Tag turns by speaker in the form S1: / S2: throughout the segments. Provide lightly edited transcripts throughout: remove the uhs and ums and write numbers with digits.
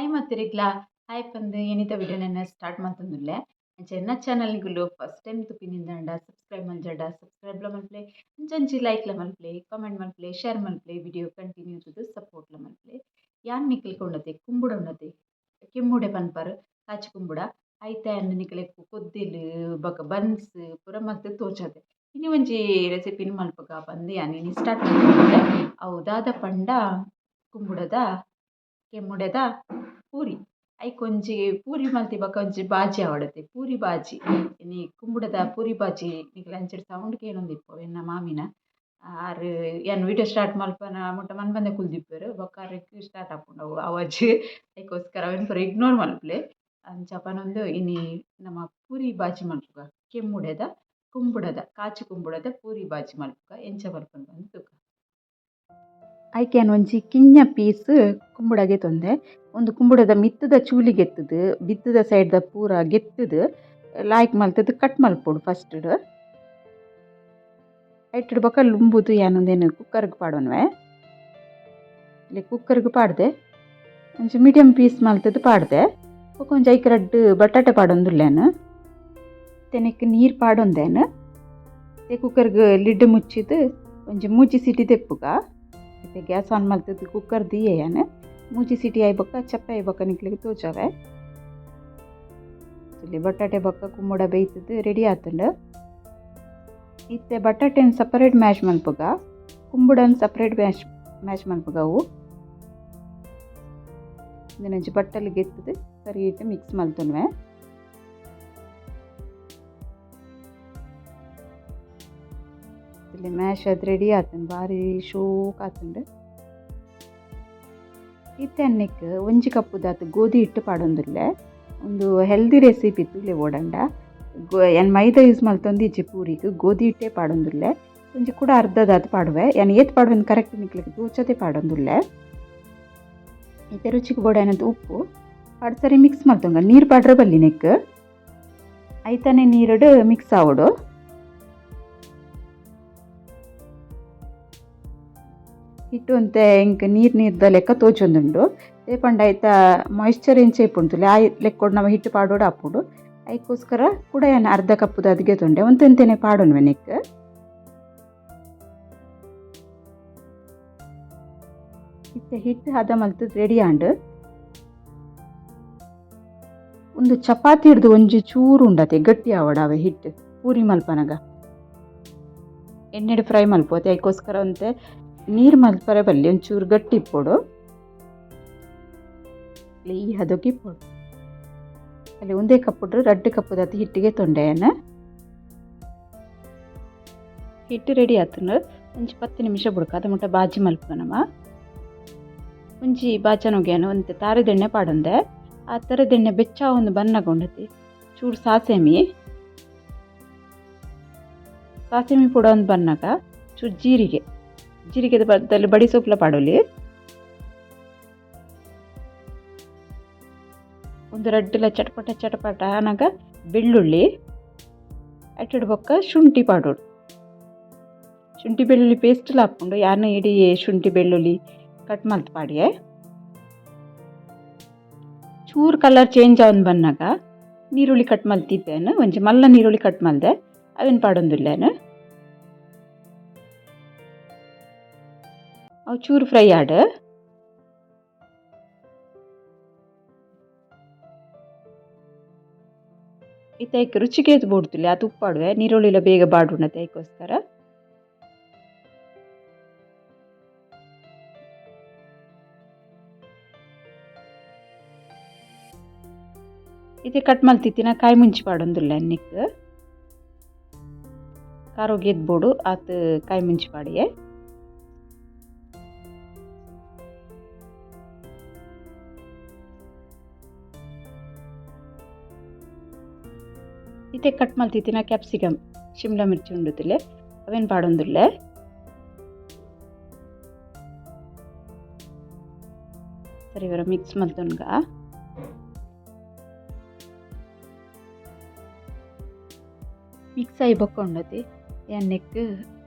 S1: Hi ಮತ್ತಿರಿಗ್ಲ hi ಪಂದ್ ಏನಿತ ವಿಡಿಯೋನ start ಮಾಡ್ತಂದುಲ್ಲೆ ಚೆನ್ನ ಚಾನಲ್ಗುಲು ಫಸ್ಟ್ ಟೈಮ್ ತುಪಿನಿಂದ ಸಬ್ಸ್ಕ್ರೈಬ್ ಮಲ್ಜಡ ಸಬ್ಸ್ಕ್ರೈಬ್ಲ ಮಲ್ಪ್ಲೆ ಅಂಚಿ ಲೈಕ್ಲ ಮಲ್ಪ್ಲೆ ಕಾಮೆಂಟ್ ಮಲ್ಪ್ಲೆ ಶೇರ್ ಮಲ್ಪ್ಲೆ ವಿಡಿಯೋ ಕಂಟಿನ್ಯೂ ತುದು ಸಪೋರ್ಟ್ಲ ಮಲ್ಪ್ಲೆ ಯಾನ್ ನಿಕ್ಲಿಕೊಂಡತೆ ಕುಂಬುಡ ಉಂಡತೆ ಕೆಮ್ಮುಡೆ ಪನ್ಪರ್ ಕಾಚಿ ಕುಂಬುಡ ಐತೆ ಅನ್ನ ನಿಕ್ಲೆಕ್ಕು ಕೊದ್ದಿಲು ಬೊಕ ಬನ್ಸ್ ಪೂರ ಮಲ್ತ್ ತೋಜಾದೆ ಇನಿ ಒಂಜಿ ರೆಸಿಪಿನ್ ಮಲ್ಪಗ ಪಂದ್ ಯಾನ್ ಸ್ಟಾರ್ಟ್ ಮಾಡ್ಕೊಂಡೆ ಅವು ದಾದ ಪಂಡ ಕುಂಬುಡದ ಕೆಮ್ಮುಡೆದ ಪೂರಿ ಐಕೊಂಜಿ ಪೂರಿ ಮಲ್ತಿ ಬೊಕ ಒಂಜಿ ಬಾಜಿ ಆವಡತೆ ಪೂರಿ ಬಾಜಿ ಇನಿ ಕುಂಬುಡದ ಪೂರಿ ಬಾಜಿ ನಿಕ್ಲೆ ಅಂಚಡಿ ಸೌಂಡ್ ಕೇನೊಂದಿಪ್ಪು ಎನ್ನ ಮಾಮಿನ ಆರ್ ಯಾನ್ ವಿಡಿಯೋ ಸ್ಟಾರ್ಟ್ ಮಲ್ಪನ ಮುಟ್ಟ ಮನ್ ಬಂದೆ ಕುಲ್ದಿಪ್ಪೆರ್ ಬೊಕ ಅರೆಗ್ ಸ್ಟಾರ್ಟ್ ಆಪುಂಡು ಅವು ಆವಾಜ್ ಐಕೋಸ್ಕರ ಅವೆನ್ ಪೂರ ಇಗ್ನೋರ್ ಮಲ್ಪುಲೆ ಅಂಚಪನೊಂದು ಇನಿ ನಮ ಪೂರಿ ಬಾಜಿ ಮಲ್ಪುಗ ಕೆಮ್ಮುಡೆದ ಕುಂಬುಡದ ಕಾಚಿ ಕುಂಬುಡದ ಪೂರಿ ಬಾಜಿ ಮಲ್ಪುಗ ಎಂಚ ಮಲ್ಪುಂಡು ಪಂದ್ ತೂಕ ಐಕೆನ್ ಒಂಜಿ ಕಿಂಜ ಪೀಸ್ ಕುಂಬುಡಗೆ ತೊಂದೆ ಒಂದು ಕುಂಬುಡದ ಮಿತ್ತದ ಚೂಲಿ ಗೆತ್ತದು ಬಿತ್ತದ ಸೈಡ್ದ ಪೂರ ಗೆತ್ತದು ಲಾಯ್ಕ್ ಮಲ್ತದು ಕಟ್ ಮಲ್ಪೊಡು ಫಸ್ಟ್ ಐಟಡ್ ಬೊಕ ಲುಂಬುದು ಯಾನೊಂದೇನು ಕುಕ್ಕರ್ಗೆ ಪಾಡೋನ್ವೆ ಇಲ್ಲಿ ಕುಕ್ಕರ್ಗೆ ಪಾಡ್ದೆ ಒಂಚ ಮೀಡಿಯಂ ಪೀಸ್ ಮಲ್ತದು ಪಾಡ್ದೆ ಒಂಚ ಐಕ್ ರಡ್ಡ್ ಬಟಾಟೆ ಪಾಡೊಂದುಲ್ಲೇನು ತೆನೆಕ್ ನೀರು ಪಾಡೊಂದೇನು ಕುಕ್ಕರ್ಗೆ ಲಿಡ್ ಮುಚ್ಚಿದು ಒಂಜಿ ಮೂಜಿ ಸಿಟಿ ತೆಪ್ಪುಗ ಮತ್ತೆ ಗ್ಯಾಸ್ ಆನ್ ಮಲ್ತದ್ದು ಕುಕ್ಕರ್ ದಿಯೇನು ಮೂಜಿ ಸಿಟಿ ಆಯ್ಬೊಕ್ಕ ಚಪ್ಪೆ ಆಯ್ಬೊಕ್ಕ ನಿಕ್ಲಿಗೆ ತೋಜಾವೆ ಇಲ್ಲಿ ಬಟಾಟೆ ಬೊಕ್ಕ ಕುಂಬುಡ ಬೇಯ್ತದ್ದು ರೆಡಿ ಆತುಂಡು ಇತ್ತೆ ಬಟಾಟೆನ ಸಪರೇಟ್ ಮ್ಯಾಶ್ ಮಲ್ಪುಗ ಕುಂಬುಡನ್ ಸಪರೇಟ್ ಮ್ಯಾಶ್ ಮಲ್ಪುಗ ಅವು ಇದನ್ನೊಂಜಿ ಬಟ್ಟಲು ಗೆತ್ತದು ಸರಿ ಇಟ್ಟು ಮಿಕ್ಸ್ ಮಲ್ತುನ್ವೆ ಇಲ್ಲಿ ಮ್ಯಾಶ್ ಅದು ರೆಡಿ ಆತುಂಡು ಭಾರಿ ಶೋಕ್ ಆತುಂಡು ಇತ್ತೆ ಅನ್ನಕ್ಕೆ ಒಂಜಿ ಕಪ್ಪುದಾತು ಗೋಧಿ ಹಿಟ್ಟು ಪಾಡೊಂದುಲ್ಲೆ ಒಂದು ಹೆಲ್ದಿ ರೆಸಿಪಿ ತುಲೆ ಓಡಂಡ ಎನ್ ಮೈದಾ ಯೂಸ್ ಮಲ್ತೊಂದು ಇಜ್ಜಿ ಪೂರಿಗೆ ಗೋಧಿ ಹಿಟ್ಟೆ ಪಾಡೊಂದುಲ್ಲೆ ಒಂಜಿ ಕೂಡ ಅರ್ಧದಾತು ಪಾಡುವೆ ಎನ್ ಏತ್ ಪಾಡುವೆನ್ ಕರೆಕ್ಟ್ ನಿಕ್ಲಿಕ್ಕೆ ತೋಚತೆ ಪಾಡೊಂದುಲ್ಲೆ ಇತ್ತೆ ರುಚಿಗೆ ಬೋಡಾನಂತ ಉಪ್ಪು ಪಾಡು ಸರಿ ಮಿಕ್ಸ್ ಮಲ್ತೊಂಗ ನೀರು ಪಾಡ್ರೆ ಬಲ್ಲಿ ನೆಕ್ ಐತಾನೆ ನೀರಡು ಮಿಕ್ಸ್ ಆವಡು ಹಿಟ್ಟು ಅಂತೆ ಇಂಕ ನೀರ್ದ ಲೆಕ್ಕ ತೋಚೊಂದುಂಡು ಏಪಂಡ ಐತ ಮಾಯಿಶ್ಚರ್ ಎಂಚ ಇಪ್ಪುಂಟುಲೆ ಆ ಲೆಕ್ಕೊಡು ನಮ್ಮ ಹಿಟ್ಟು ಪಾಡೋಡು ಆಪುಡು ಐಕೋಸ್ಕರ ಕೂಡ ಏನು ಅರ್ಧ ಕಪ್ಪುದ ಅದಿಗೆ ತೊಂಡೆ ಒಂತೆಂತೆನೆ ಪಾಡೋನ್ವೆ ನೆಕ್ ಇತ್ತೆ ಹಿಟ್ಟು ಹದ ಮಲ್ತದ್ ರೆಡಿ ಆಂಡ್ ಒಂದು ಚಪಾತಿ ಹಿಡ್ದು ಒಂಜಿ ಚೂರು ಉಂಡತೆ ಗಟ್ಟಿ ಆವಡಾವೆ ಹಿಟ್ಟು ಪೂರಿ ಮಲ್ಪನಗ ಎಣ್ಣೆಡು ಫ್ರೈ ಮಲ್ಪೋತೆ ಐಕೋಸ್ಕರ ಅಂತೆ ನೀರು ಮಲ್ಪರೆ ಬಲ್ಲಿ ಒಂಚೂರು ಗಟ್ಟಿ ಇಪ್ಪೋಡು ಈ ಹದಕ್ಕೆ ಇಪ್ಪೋಡು ಅಲ್ಲಿ ಒಂದೇ ಕಪ್ಪುಡ್ರು ರಡ್ಡು ಕಪ್ಪುದತ್ತು ಹಿಟ್ಟಿಗೆ ತೊಂಡೆಯನ್ನ ಹಿಟ್ಟು ರೆಡಿ ಆತನು ಒಂಚು 10 ನಿಮಿಷ ಬಿಡ್ಕ ಅದು ಮುಟ್ಟ ಬಾಜಿ ಮಲ್ಪನಮ್ಮ ಒಂಜಿ ಬಾಚನೊಗ್ಯಾನ ಒಂದು ತಾರದೆಣ್ಣೆ ಪಾಡೊಂದೆ ಆ ಥರದೆಣ್ಣೆ ಬೆಚ್ಚ ಒಂದು ಬನ್ನಗೊಂಡತಿ ಚೂರು ಸಾಸೆಮಿ ಪುಡ ಒಂದು ಬನ್ನಾಗ ಚೂರು ಜೀರಿಗೆದ ಬದ್ದಲ್ಲಿ ಬಡಿ ಸೊಪ್ಲ ಪಾಡೋಲಿ ಒಂದು ರಡ್ಡಲ ಚಟಪಟ ಅನಾಗ ಬೆಳ್ಳುಳ್ಳಿ ಅಟ್ಟಡ್ ಬೊಕ್ಕ ಶುಂಠಿ ಪಾಡೋಡು ಶುಂಠಿ ಬೆಳ್ಳುಳ್ಳಿ ಪೇಸ್ಟ್ ಹಾಕ್ಕೊಂಡು ಯಾನ ಇಡೀ ಶುಂಠಿ ಬೆಳ್ಳುಳ್ಳಿ ಕಟ್ ಮಲ್ತ್ ಪಾಡಿಯೆ ಚೂರು ಕಲರ್ ಚೇಂಜ್ ಅವನ್ ಬನ್ನಾಗ ನೀರುಳ್ಳಿ ಕಟ್ ಮಲ್ತಿದ್ದೇನು ಒಂಚ ಮಲ್ಲ ನೀರುಳ್ಳಿ ಕಟ್ ಮಲ್ದೆ ಅವೇನು ಪಾಡೊಂದುಲ್ಲೇನು ಅವು ಚೂರು ಫ್ರೈ ಆಡು ಇತ್ತೈಕ್ ರುಚಿಗೆ ಎದ್ದು ಬೋಡ್ತಿಲ್ಲ ಅದು ಉಪ್ಪಾಡುವೆ ನೀರುಳ್ಳಿಲ ಬೇಗ ಬಾಡುಣ್ಣತೆ ಐಕೋಸ್ಕರ ಇತ್ತೆ ಕಟ್ ಮಲ್ತಿತ್ತಿನ ಕಾಯಿ ಮುಂಚಿ ಪಾಡೊಂದುಲ್ಲ ಅನ್ನಿಕ್ ಕಾರೋ ಗೆದ್ಬೋಡು ಆತ ಕಾಯಿ ಮುಂಚಿ ಪಾಡಿಯೆ ಇತ್ತೆ ಕಟ್ ಮಲ್ತಿತ್ತಿನ ಕ್ಯಾಪ್ಸಿಕಮ್ ಶಿಮ್ಲಾ ಮಿರ್ಚಿ ಉಂಡುತ್ತಿಲೆ ಅವೇನು ಪಾಡೊಂದುಲ್ಲೆ ಸರಿ ಇವರ ಮಿಕ್ಸ್ ಮಲ್ತೊನ್ಗ ಮಿಕ್ಸ್ ಆಗಿ ಬೊಕ್ಕ ಉಂಡತಿ ಎಣ್ಣೆಕ್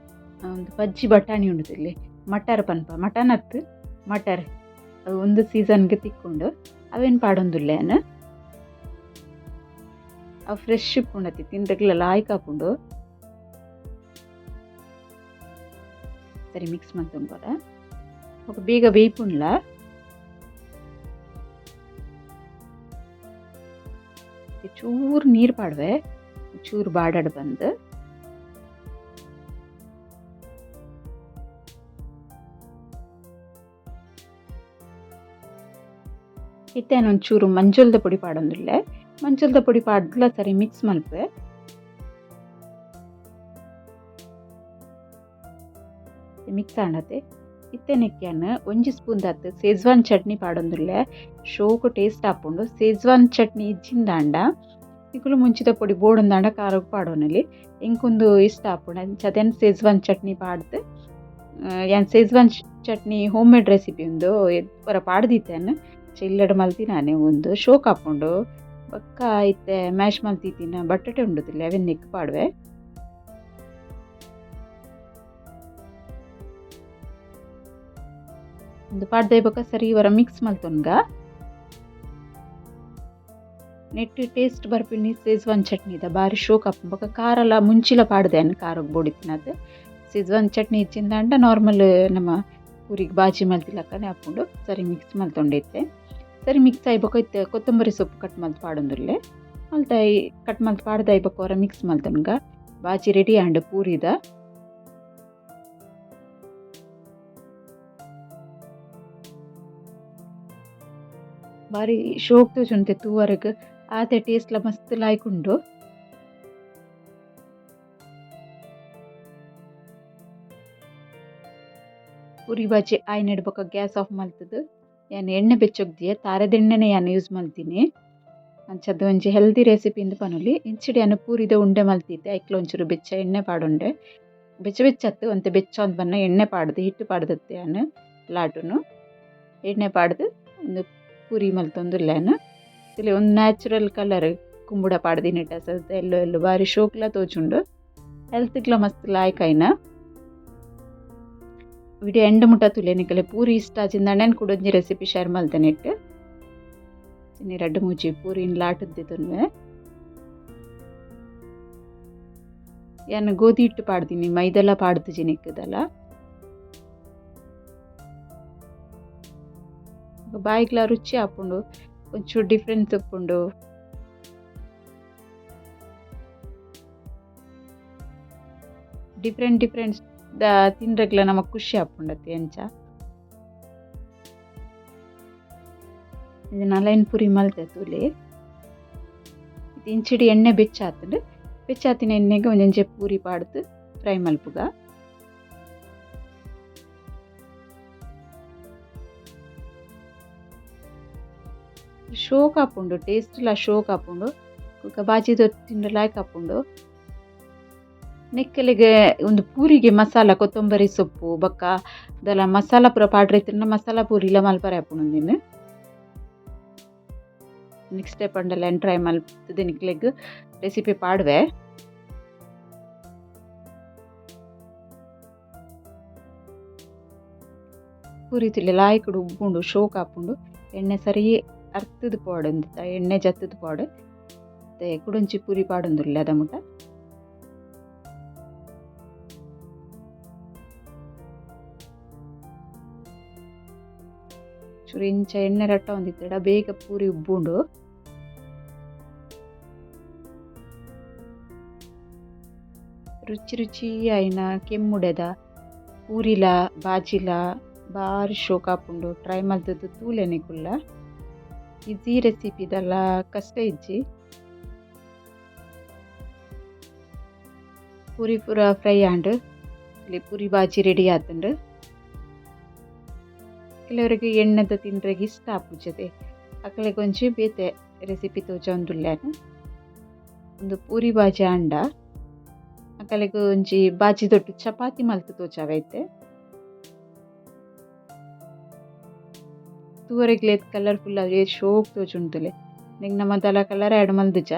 S1: ಒಂದು ಬಜ್ಜಿ ಬಟಾಣಿ ಉಂಡುತ್ತಿಲೆ ಮಟರ್ ಪನ್ಪ ಮಟನ್ ಅತ್ತು ಮಟರ್ ಒಂದು ಸೀಸನ್ಗೆ ತಿಕ್ಕೊಂಡು ಅವೇನು ಪಾಡೊಂದುಲ್ಲೇನು ಅವು ಫ್ರೆಶ್ ಪುಂಡತಿ ತಿಂದಗ್ಲೆಲ್ಲ ಆಯ್ಕಾಪುಂಡು ಸರಿ ಮಿಕ್ಸ್ ಮಾಡ್ಕೊಂಡ್ರೆ ఒక ಬೇಗ ಬೇಯ್ಪುಂಡ್ಲ ಚೂರು ನೀರು ಪಾಡ್ವೆ ಚೂರು ಬಾಡಾಡ್ ಬಂದು ಇತ್ತೇನೊಂಚೂರು ಮಂಜುಳದ ಪುಡಿ ಪಾಡೊಂದುಲ್ಲೆ ಮಂಜುಳದ ಪುಡಿ ಪಾಡ್ಲ ಸರಿ ಮಿಕ್ಸ್ ಮಲ್ಪೆ ಮಿಕ್ಸ್ ಆಂಡತೆ ಇತ್ತೆನೆಕ್ಕೆನ್ ಒಂಜಿ ಸ್ಪೂನ್ ದಾತ್ ಸೇಜ್ವಾನ್ ಚಟ್ನಿ ಪಾಡೊಂದುಲ್ಲೆ ಶೋಕು ಟೇಸ್ಟ್ ಆಪುಂಡು ಸೇಜ್ವಾನ್ ಚಟ್ನಿ ಇಜ್ಜಿಂದಾಂಡ ಇಕುಲು ಮುಂಚಿದ ಪೊಡಿ ಬೋಡೊಂದಾಂಡ ಕಾರಕ್ಕೆ ಪಾಡೋನಲ್ಲಿ ಎಂಕೊಂದು ಇಷ್ಟ ಆಪುಂಡು ಅಂಚ ಸೇಜ್ವಾನ್ ಚಟ್ನಿ ಪಾಡ್ದು ಯಾನ್ ಸೇಜ್ವಾನ್ ಚಟ್ನಿ ಹೋಮ್ ಮೇಡ್ ರೆಸಿಪಿ ಉಂದು ಪೂರ ಪಾಡ್ದಿತ್ತೇನು ಚಿಲ್ಲಡ್ ಮಲ್ತಿ ನಾನೇ ಒಂದು ಶೋಕ್ ಹಾಕೊಂಡು ಬಕ್ಕ ಐತೆ ಮ್ಯಾಶ್ ಮಲ್ತಿತ್ತಿನ ಬಟಾಟೆ ಉಂಡುದಿಲ್ಲ ಅವೆನ್ ನೆಕ್ ಪಾಡ್ವೆ ಒಂದು ಪಾಡ್ದೆ ಬಕ್ಕ ಸರಿ ಇವರ ಮಿಕ್ಸ್ ಮಲ್ತೊನ್ಗ ನೆಟ್ ಟೇಸ್ಟ್ ಬರ್ಪಿನಿ ಸೇಜ್ವಾನ್ ಚಟ್ನಿದ ಬಾರಿ ಶೋಕ್ ಹಾಪು ಬಕ್ಕ ಖಾರಲ ಮುಂಚಿಲ ಪಾಡ್ದೇನು ಖಾರಕ್ಕೆ ಬೋಡಿತ್ತಿನದು ಸೇಜ್ವಾನ್ ಚಟ್ನಿ ಇಚ್ಚಿಂದಾಂಡ ನಾರ್ಮಲ್ ನಮ್ಮ ಪೂರಿಗೆ ಬಾಜಿ ಮಲ್ತಿಲಕ್ಕನೆ ಹಾಕೊಂಡು ಸರಿ ಮಿಕ್ಸ್ ಮಲ್ತೊಂಡೈತೆ ಸರಿ ಮಿಕ್ಸ್ ಆಯ್ಬೇಕು ಇತ್ತೆ ಕೊತ್ತಂಬರಿ ಸೊಪ್ಪು ಕಟ್ ಮಲ್ತು ಪಾಡೊಂದುಲ್ಲೆ ಮಲ್ತಾಯಿ ಕಟ್ ಮಲ್ತು ಪಾಡ್ದಾಯ್ಬೇಕು ಅವರ ಮಿಕ್ಸ್ ಮಲ್ತೊನ್ಗ ಬಾಜಿ ರೆಡಿ ಆಂಡ್ ಪೂರಿದ ಬಾರಿ ಶೋಕ್ ತೋಜುಂತೆ ತೂವರೆಗ್ ಆತೆ ಟೇಸ್ಟ್ಲ ಮಸ್ತ್ ಲಾಯ್ಕುಂಡು ಪೂರಿ ಬಾಜಿ ಆಯ್ನ ಇಡ್ಬೇಕ ಗ್ಯಾಸ್ ಆಫ್ ಮಲ್ತದು ಯಾನು ಎಣ್ಣೆ ಬೆಚ್ಚೊಗ್ದಿಯ ತಾರದ ಎಣ್ಣೆನೇ ಯಾನು ಯೂಸ್ ಮಲ್ತೀನಿ ಅಂಚದ ಒಂಜಿ ಹೆಲ್ದಿ ರೆಸಿಪಿ ಇಂದು ಪನುಲಿ ಇಂಚಿಡಿ ಯಾನು ಪೂರಿದ ಉಂಡೆ ಮಲ್ತಿದ್ದೆ ಐಕ್ಲ ಒಂಚೂರು ಬೆಚ್ಚ ಎಣ್ಣೆ ಪಾಡುಂಡೆ ಬೆಚ್ಚ ಬೆಚ್ಚತ್ತು ಅಂತೆ ಬೆಚ್ಚ ಅಂತ ಬನ್ನ ಎಣ್ಣೆ ಪಾಡ್ದು ಹಿಟ್ಟು ಪಾಡ್ದತ್ತೆ ಯಾನು ಲಾಟುನು ಎಣ್ಣೆ ಪಾಡ್ದು ಒಂದು ಪೂರಿ ಮಲ್ತೊಂದುಲ್ಲೇನು ಇಲ್ಲಿ ಒಂದು ನ್ಯಾಚುರಲ್ ಕಲರ್ ಕುಂಬುಡ ಪಾಡ್ದಿನಿಟ್ಟ ಸದ ಎಲ್ಲೋ ಎಲ್ಲೋ ಬಾರಿ ಶೋಕ್ಲ ತೋಚುಂಡು ಹೆಲ್ತ್ಗ್ಲ ಮಸ್ತ್ ಲಾಯ್ಕೈನ ವಿಡಿಯೋ ಎಂಡ್ ಮುಟ್ಟ ತುಲೆನಿಕಲೆ ಪೂರಿ ಇಷ್ಟ ಆಚಿಂದಾಂಡ ಕೂಡ ಒಂಜಿ ರೆಸಿಪಿ ಶೇರ್ ಮಲ್ತೇನೆ ಇಟ್ಟು ಚಿನ್ನಿ ರಡ್ಡು ಮುಚ್ಚಿ ಪೂರಿನ ಲಾಟದ್ದೆ ತೊನ್ವೆ ಯಾನು ಗೋಧಿ ಹಿಟ್ಟು ಪಾಡ್ತೀನಿ ಮೈದೆಲ್ಲ ಪಾಡ್ದು ಜಿನಿಕ್ಕದಲ್ಲ ಬಾಯಿಗ್ಲ ರುಚಿ ಹಾಕೊಂಡು ಒಂಚೂರು ಡಿಫ್ರೆನ್ಸ್ ಉಪ್ಪುಂಡು ಡಿಫ್ರೆಂಟ್ ತಿಂದ್ರಗ್ಲ ನಮಕ್ ಖುಷಿ ಆಪುಂಡತಿ ಎಂಚ ಇದು ನಲೈನ್ ಪುರಿ ಮಲ್ತೆ ತೂಲೆ ಇದು ಇಂಚಿಡಿ ಎಣ್ಣೆ ಬೆಚ್ಚಾತುಂಡು ಬೆಚ್ಚಾತಿನ ಎಣ್ಣೆಗೆ ಒಂದೊಂಜೆ ಪೂರಿ ಪಾಡ್ದು ಫ್ರೈ ಮಲ್ಪುಗ ಶೋಕ್ ಹಾಪುಂಡು ಟೇಸ್ಟ್ಲ ಶೋಕ್ ಹಾಪುಂಡು ಬಾಜಿ ತಿಂಡು ಲಾಯ್ಕ್ ಹಾಪುಂಡು ನೆಕ್ಕಲಿಗೆ ಒಂದು ಪೂರಿಗೆ ಮಸಾಲ ಕೊತ್ತಂಬರಿ ಸೊಪ್ಪು ಬಕ್ಕ ಅದೆಲ್ಲ ಮಸಾಲ ಪೂರ ಪಾಡ್ರೈತಿನ ಮಸಾಲ ಪೂರಿಲ ಮಲ್ಪರೆ ಹಾಪುಂಡು ನೆಕ್ಸ್ಟ್ ಸ್ಟೆಪ್ ಅಂಡಲ್ಲ ಟ್ರೈ ಮಲ್ಪದೆ ನಿಕ್ಲೆಗ್ ರೆಸಿಪಿ ಪಾಡ್ವೆ ಪೂರಿ ತುಲೆ ಲಾಯ್ಕುಡು ಉಬ್ಬುಂಡು ಶೋಕ್ ಹಾಪುಂಡು ಎಣ್ಣೆ ಸರಿ ಅರ್ತದ ಪಾಡು ಅಂತ ಎಣ್ಣೆ ಜತ್ತದ ಪಾಡು ಮತ್ತೆ ಕುಡಂಚಿ ಪೂರಿ ಪಾಡೊಂದುಲ್ಲೆ ಅದ ಮುಟ ಚೂರು ಇಂಚ ಎಣ್ಣೆ ರಟ್ಟ ಒಂದಿತ್ತಡ ಬೇಗ ಪೂರಿ ಉಬ್ಬುಂಡು ರುಚಿ ಆಯ್ನ ಕೆಮ್ಮುಡೆದ ಪೂರಿಲ ಬಾಜಿಲ ಬಾರಿ ಶೋಕ್ ಹಾಪುಂಡು ಟ್ರೈ ಮಲ್ತದ್ದು ತೂಲೆನೆ ಕುಲ್ಲ ಈಸಿ ರೆಸಿಪಿ ಇದೆಲ್ಲ ಕಷ್ಟ ಇಜ್ಜಿ ಪೂರಿ ಪೂರ ಫ್ರೈ ಆಂಡ್ ಇಲ್ಲಿ ಪೂರಿ ಬಾಜಿ ರೆಡಿ ಆತುಂಡು ಕೆಲವರಿಗೆ ಎಣ್ಣೆದ ತಿಂಡ್ರೆಗೆ ಇಷ್ಟ ಆಪುಜತೆ ಅಕಲೆ ಕೊಂಚಿ ಬೇತೆ ರೆಸಿಪಿ ತೋಜೊಂದುಲ್ಲೇನು ಒಂದು ಪೂರಿ ಬಾಜಿ ಆಂಡ ಅಕಲೆಗ್ ಒಂಜಿ ಬಾಜಿ ದೊಡ್ಡ ಚಪಾತಿ ಮಲ್ತು ತೋಜಾವೈತೆ ತೂವರೆಗ್ಲೇದ್ ಕಲರ್ಫುಲ್ ಆಗಿ ಶೋಕ್ ತೋಜುಂಡುಲೆ ನೆಗ್ ನಮ್ಮ ದಲ ಕಲರ್ ಆ್ಯಡ್ ಮಲ್ದುಜ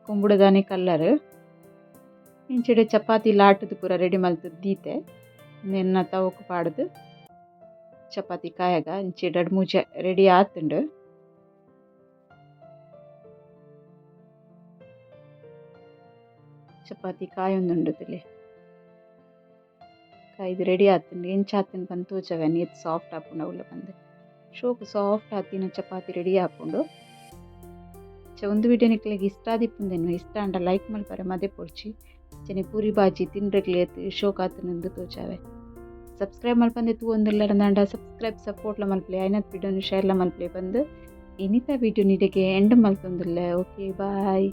S1: ಕುಂಬುಡದಾನಿ ಕಲರ್ ಇಂಚಿಡೆ ಚಪಾತಿ ಲಾಟದು ಪೂರ ರೆಡಿ ಮಲ್ತು ದೀತೆ ನೆನ್ನ ತವಕ್ ಪಾಡ್ದು ಚಪಾತಿ ಕಾಯಾಗ ಇಂಚಿ 2-3 ರೆಡಿ ಆತುಂಡು ಚಪಾತಿ ಕಾಯೊಂದುಂಡುತ್ತಲೆ ಕಾಯ್ದು ರೆಡಿ ಆತುಂಡು ಎಂಚ ಆತುಂಡು ಪಂದ್ ತೋಜಗನಿ ಎತ್ತು ಸಾಫ್ಟ್ ಆಪುಂಡು ಅವಲ ಪಂದ್ ಶೋಕು ಸಾಫ್ಟ್ ಆತಿನ ಚಪಾತಿ ರೆಡಿ ಆಪುಂಡು. ಒಂದು ವಿಡಿಯೋ ನಿಕ್ಲೆಗ್ ಇಷ್ಟ ಆದಿಪ್ಪುಂದೆನು ಇಷ್ಟ ಅಂಡ ಲೈಕ್ ಮಲ್ಪರೆ ಮದೆ ಪೊಡ್ಚಿ ಅಂಚನೆ ಪೂರಿ ಬಾಜಿ ತಿನ್ರೆಗ್ಲಿ ಶೋಕ್ ಆತುಂಡು ತೋಜಾವೆ. ಸಬ್ಸ್ಕ್ರೈಬ್ ಮಲ್ಪಂದೆ ತೂವೊಂದುಲ್ಲೆರ್ ದಾಂಡ ಸಬ್ಸ್ಕ್ರೈಬ್ ಸಪೋರ್ಟ್ಲ ಮಲ್ಪಲೆ ಐನತ್ ವಿಡಿಯೋನು ಶೇರ್ಲ ಮಲ್ಪಲೆ ಬಂದು ಇನಿತ ವಿಡಿಯೋ ನಿಡೆಗೆ ಎಂಡ್ ಮಲ್ತೊಂದುಲ್ಲೆ. ಓಕೆ ಬಾಯ್.